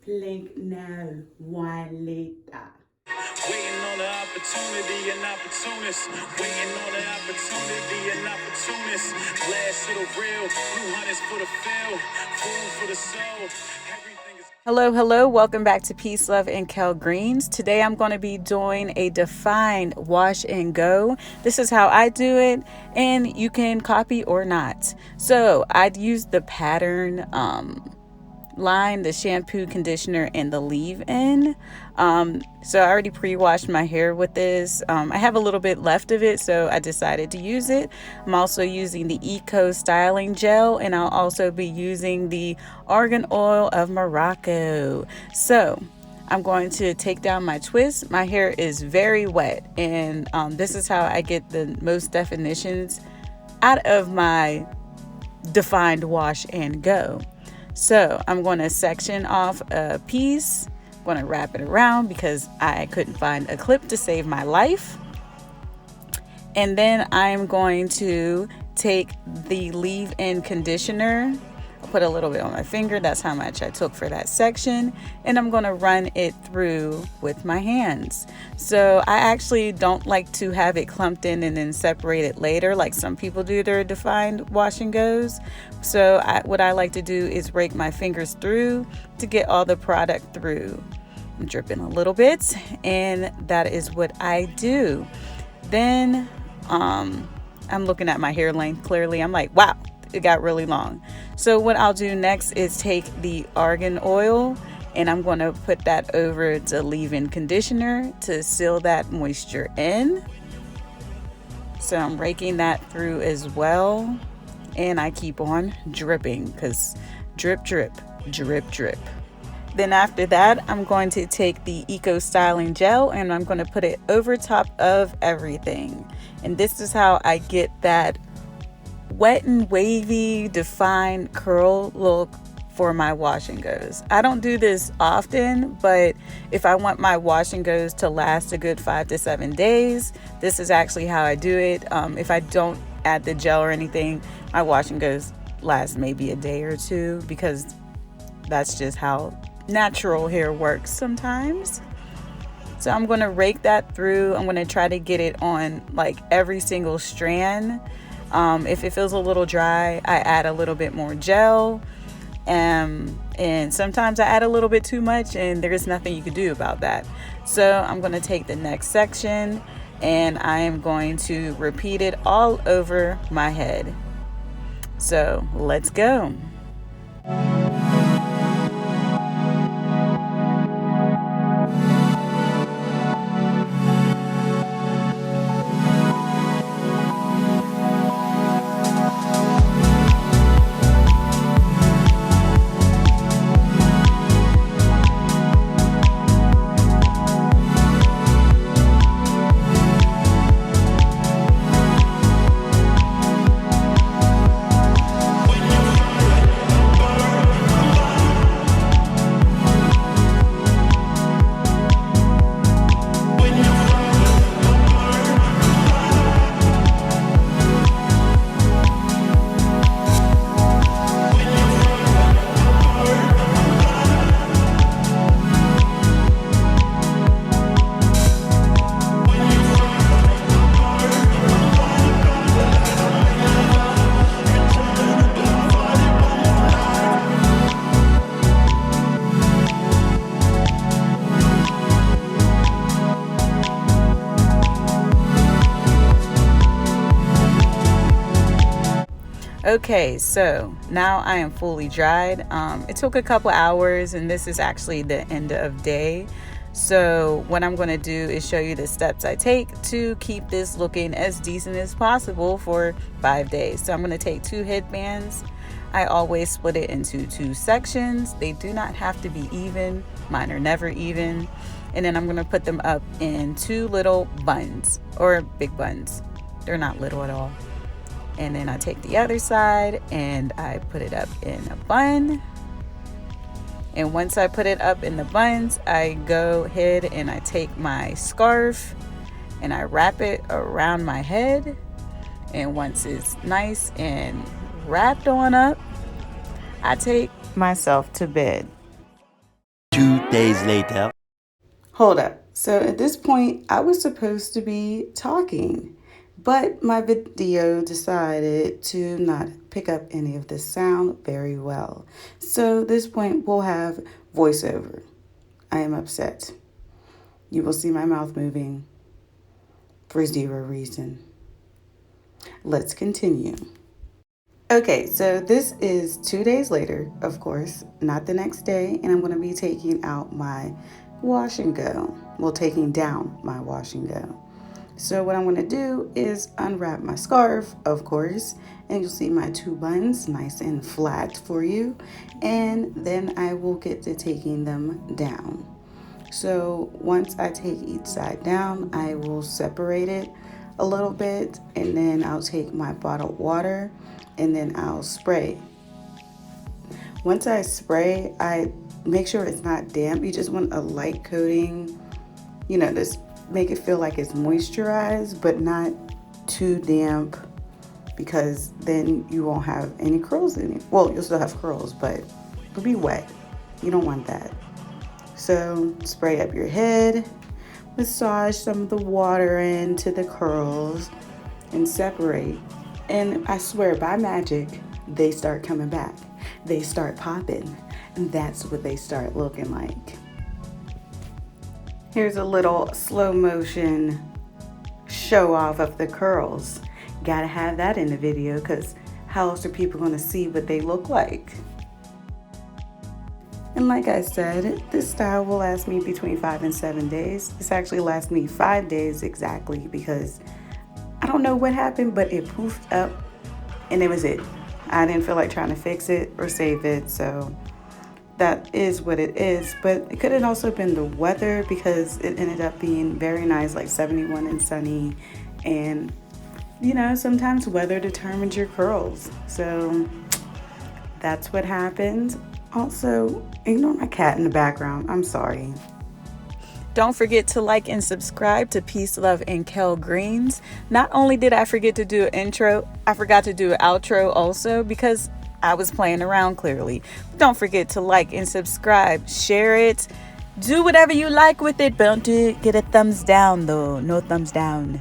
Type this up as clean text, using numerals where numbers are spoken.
Blink now, one later. Waiting on the opportunity and opportunist. Waiting on the opportunity and opportunist. Glass to the real, blue hunters for the field, food for the soul. Everything is. Hello, welcome back to Peace, Love, and Kel Greens. Today I'm going to be doing a defined wash and go. This is how I do it, and you can copy or not. So I'd use the pattern line, the shampoo, conditioner, and the leave-in. So I already pre-washed my hair with this. I have a little bit left of it, so I decided to use it. I'm also using the Eco Styling Gel, and I'll also be using the Argan Oil of Morocco. So I'm going to take down my twist. My hair is very wet, and this is how I get the most definitions out of my defined wash and go. So I'm going to section off a piece. I'm going to wrap it around because I couldn't find a clip to save my life. And then I'm going to take the leave-in conditioner. I'll put a little bit on my finger. That's how much I took for that section. And I'm going to run it through with my hands. So I actually don't like to have it clumped in and then separate it later like some people do their defined wash and goes. So what I like to do is rake my fingers through to get all the product through. I'm dripping a little bit, and that is what I do. Then I'm looking at my hair length clearly. I'm like, wow, it got really long. So what I'll do next is take the argan oil, and I'm going to put that over the leave-in conditioner to seal that moisture in. So I'm raking that through as well. And I keep on dripping because drip, drip, drip, drip. Then after that, I'm going to take the Eco Styling Gel and I'm going to put it over top of everything. And this is how I get that wet and wavy, defined curl look for my wash and goes. I don't do this often, but if I want my wash and goes to last a good 5 to 7 days, this is actually how I do it. If I don't add the gel or anything, my wash and goes last maybe a day or two because that's just how natural hair works sometimes. So I'm going to rake that through. I'm going to try to get it on like every single strand. If it feels a little dry, I add a little bit more gel. And sometimes I add a little bit too much, and there's nothing you can do about that. So I'm going to take the next section and I am going to repeat it all over my head. So let's go. Okay, so now I am fully dried. It took a couple hours, and this is actually the end of day. So what I'm going to do is show you the steps I take to keep this looking as decent as possible for 5 days. So I'm going to take 2 headbands. I always split it into 2 sections. They do not have to be even. Mine are never even. And then I'm going to put them up in 2 little buns, or big buns. They're not little at all. And then I take the other side and I put it up in a bun. And once I put it up in the buns, I go ahead and I take my scarf and I wrap it around my head. And once it's nice and wrapped on up, I take myself to bed. days later. Hold up. So at this point, I was supposed to be talking, but my video decided to not pick up any of the sound very well. So at this point, we'll have voiceover. I am upset. You will see my mouth moving for zero reason. Let's continue. Okay, so this is 2 days later, of course, not the next day, and I'm going to be taking out my wash and go. Well, taking down my wash and go. So what I'm going to do is unwrap my scarf, of course, and you'll see my 2 buns nice and flat for you, and then I will get to taking them down. So once I take each side down, I will separate it a little bit, and then I'll take my bottled water and then I'll spray. Once I spray, I make sure it's not damp. You just want a light coating, just make it feel like it's moisturized, but not too damp, because then you won't have any curls in it. Well, you'll still have curls, but it'll be wet. You don't want that. So spray up your head, massage some of the water into the curls, and separate. And I swear, by magic, they start coming back. They start popping, and that's what they start looking like. Here's a little slow motion show off of the curls. Gotta have that in the video, because how else are people gonna see what they look like? And like I said, this style will last me between 5 and 7 days. This actually lasts me 5 days exactly, because I don't know what happened, but it poofed up and it was it. I didn't feel like trying to fix it or save it, so that is what it is. But it could have also been the weather, because it ended up being very nice, like 71 and sunny. And sometimes weather determines your curls. So that's what happened. Also, ignore my cat in the background. I'm sorry. Don't forget to like and subscribe to Peace, Love, and Kel Greens. Not only did I forget to do an intro, I forgot to do an outro also, because I was playing around clearly. Don't forget to like and subscribe, share it, do whatever you like with it, but don't get a thumbs down though. No thumbs down.